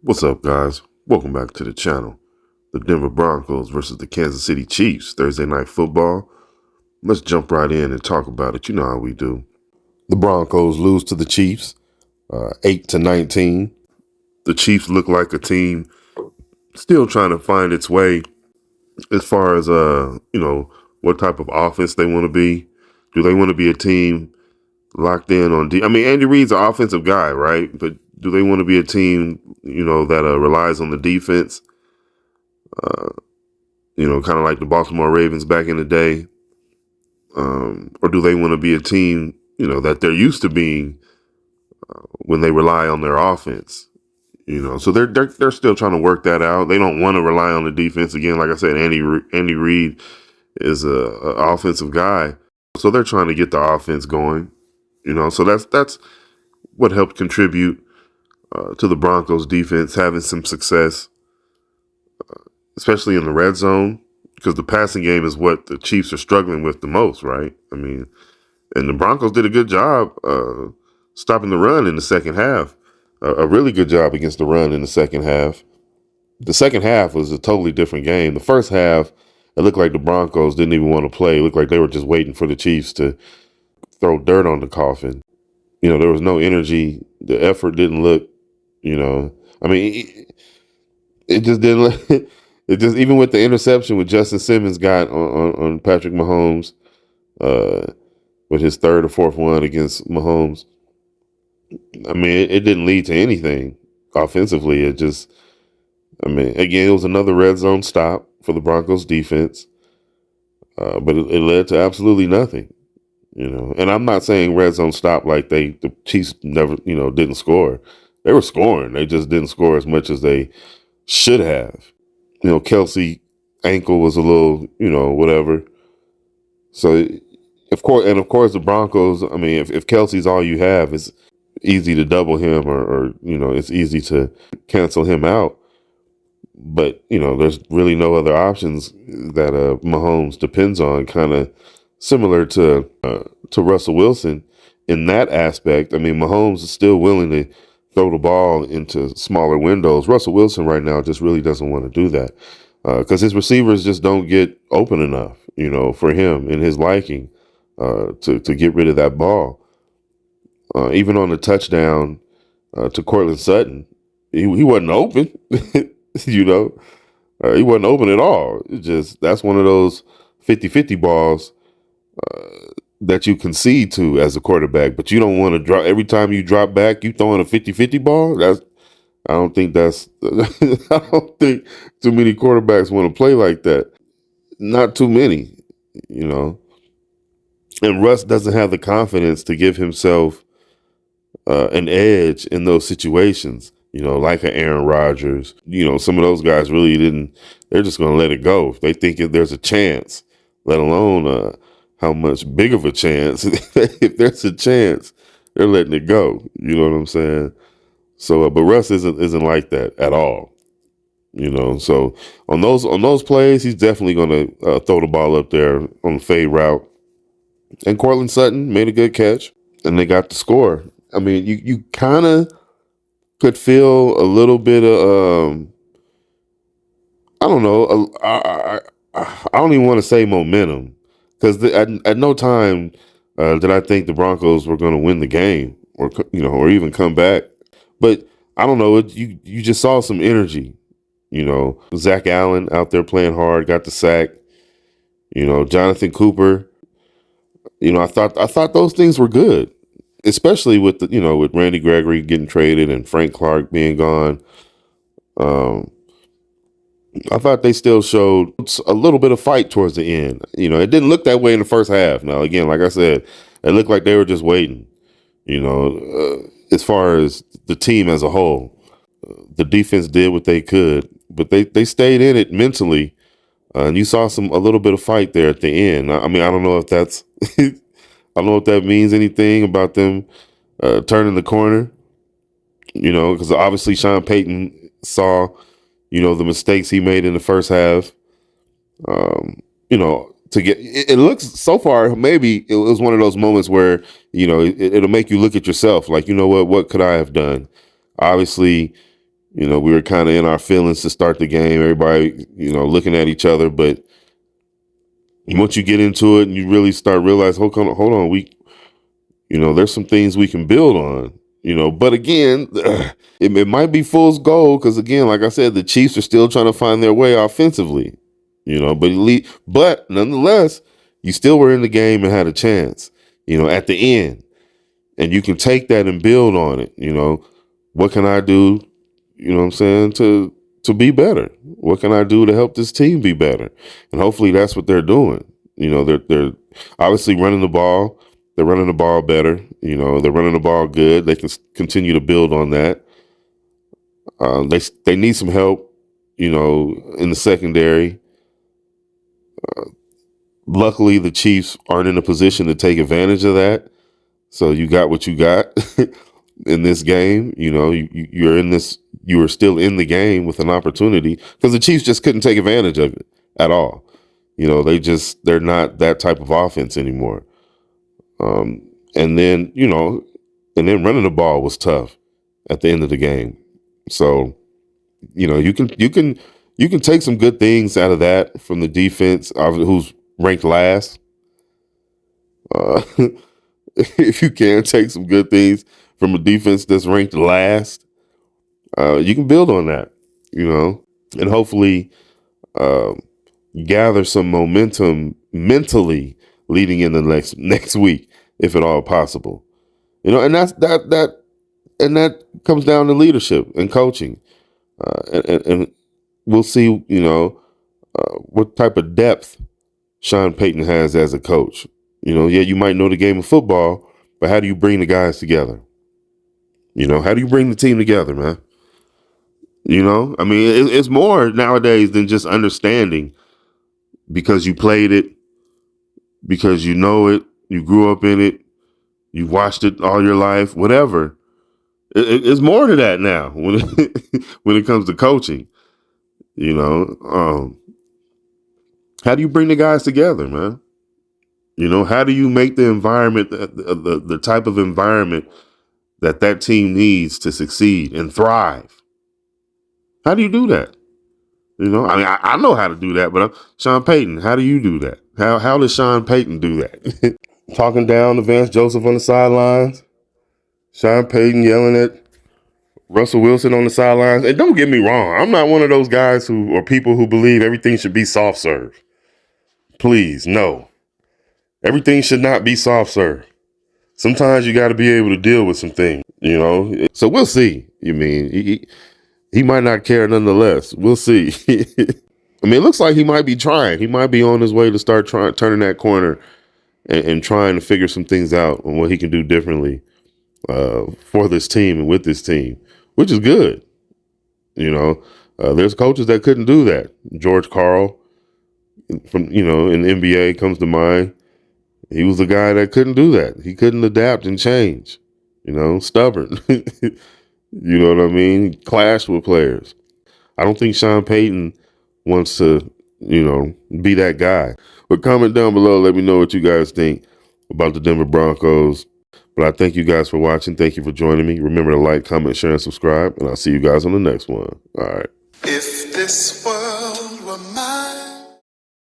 What's up, guys? Welcome back to the channel. The Denver Broncos versus the Kansas City Chiefs, Thursday night football. Let's jump right in and talk about it. You know how we do. The Broncos lose to the Chiefs, 8-19. The Chiefs look like a team still trying to find its way as far as what type of offense they want to be. Do they want to be a team locked in on Andy Reid's an offensive guy, right? But do they want to be a team, that relies on the defense? Kind of like the Baltimore Ravens back in the day. Or do they want to be a team, that they're used to being when they rely on their offense? So they're still trying to work that out. They don't want to rely on the defense again. Like I said, Andy Reid is a offensive guy, so they're trying to get the offense going. So that's what helped contribute to the Broncos defense having some success, especially in the red zone, because the passing game is what the Chiefs are struggling with the most, right? And the Broncos did a good job stopping the run in the second half. A really good job against the run in the second half. The second half was a totally different game. The first half, it looked like the Broncos didn't even want to play. It looked like they were just waiting for the Chiefs to throw dirt on the coffin. There was no energy. The effort didn't look, it just didn't look, it just, even with the interception with Justin Simmons got on Patrick Mahomes, with his third or fourth one against Mahomes, it didn't lead to anything offensively. Again, it was another red zone stop for the Broncos defense, but it led to absolutely nothing. And I'm not saying red zone stop like the Chiefs never, didn't score. They were scoring. They just didn't score as much as they should have. Kelsey ankle was a little, whatever. So, of course, the Broncos, if Kelsey's all you have, it's easy to double him or it's easy to cancel him out. But, there's really no other options that Mahomes depends on, kind of similar to Russell Wilson in that aspect. Mahomes is still willing to throw the ball into smaller windows. Russell Wilson right now just really doesn't want to do that because his receivers just don't get open enough, for him in his liking to get rid of that ball. Even on the touchdown to Cortland Sutton, he wasn't open, he wasn't open at all. That's one of those 50-50 balls that you concede to as a quarterback, but you don't want to drop. Every time you drop back, you throwing a 50-50 ball. I don't think I don't think too many quarterbacks want to play like that. Not too many, And Russ doesn't have the confidence to give himself an edge in those situations, like an Aaron Rodgers. Some of those guys really didn't. They're just going to let it go. If they think if there's a chance, let alone how much big of a chance. If there's a chance, they're letting it go. You know what I'm saying? So, but Russ isn't like that at all. So on those plays, he's definitely going to throw the ball up there on the fade route. And Cortland Sutton made a good catch, and they got the score. You kind of could feel a little bit of I don't know. I don't even want to say momentum. Because at no time did I think the Broncos were going to win the game or even come back. But I don't know. You just saw some energy. Zach Allen out there playing hard, got the sack. Jonathan Cooper. I thought those things were good, especially with with Randy Gregory getting traded and Frank Clark being gone. I thought they still showed a little bit of fight towards the end. It didn't look that way in the first half. Now, again, like I said, it looked like they were just waiting, as far as the team as a whole. The defense did what they could, but they stayed in it mentally. And you saw a little bit of fight there at the end. I don't know if that's, I don't know if that means anything about them turning the corner, because obviously Sean Payton saw the mistakes he made in the first half, to get, it looks so far, maybe it was one of those moments where, it'll make you look at yourself like, what could I have done? Obviously, We were kind of in our feelings to start the game. Everybody, looking at each other. But once you get into it and you really start realizing, hold on, there's some things we can build on. But again, it might be fool's gold because again, like I said, the Chiefs are still trying to find their way offensively. But nonetheless, you still were in the game and had a chance. At the end, and you can take that and build on it. What can I do? What I'm saying, to be better. What can I do to help this team be better? And hopefully that's what they're doing. They're obviously running the ball. They're running the ball better. They're running the ball good. They can continue to build on that. They need some help, in the secondary. Luckily, the Chiefs aren't in a position to take advantage of that. So you got what you got in this game. You were still in the game with an opportunity because the Chiefs just couldn't take advantage of it at all. They're not that type of offense anymore. And then running the ball was tough at the end of the game. So, you can take some good things out of that from the defense, who's ranked last. If you can take some good things from a defense that's ranked last, you can build on that, and hopefully gather some momentum mentally leading into next week, if at all possible. And that comes down to leadership and coaching, and we'll see, what type of depth Sean Payton has as a coach. You might know the game of football, but how do you bring the guys together? How do you bring the team together, man? It's more nowadays than just understanding because you played it, because you know it, you grew up in it, you watched it all your life, whatever. It's more to that now when when it comes to coaching. How do you bring the guys together, man? How do you make the environment, the type of environment that team needs to succeed and thrive? How do you do that? I know how to do that, but Sean Payton, how do you do that? How does Sean Payton do that? Talking down to Vance Joseph on the sidelines, Sean Payton yelling at Russell Wilson on the sidelines. And don't get me wrong, I'm not one of those guys or people who believe everything should be soft serve. Please, no. Everything should not be soft serve. Sometimes you got to be able to deal with some things, So we'll see. He might not care nonetheless. We'll see. It looks like he might be trying. He might be on his way to start turning that corner and trying to figure some things out on what he can do differently for this team and with this team, which is good. There's coaches that couldn't do that. George Karl from, in the NBA comes to mind. He was the guy that couldn't do that. He couldn't adapt and change, stubborn. You know what I mean? Clashed with players. I don't think Sean Payton wants to, be that guy. But comment down below. Let me know what you guys think about the Denver Broncos. But I thank you guys for watching. Thank you for joining me. Remember to like, comment, share, and subscribe. And I'll see you guys on the next one. All right. If this world were mine.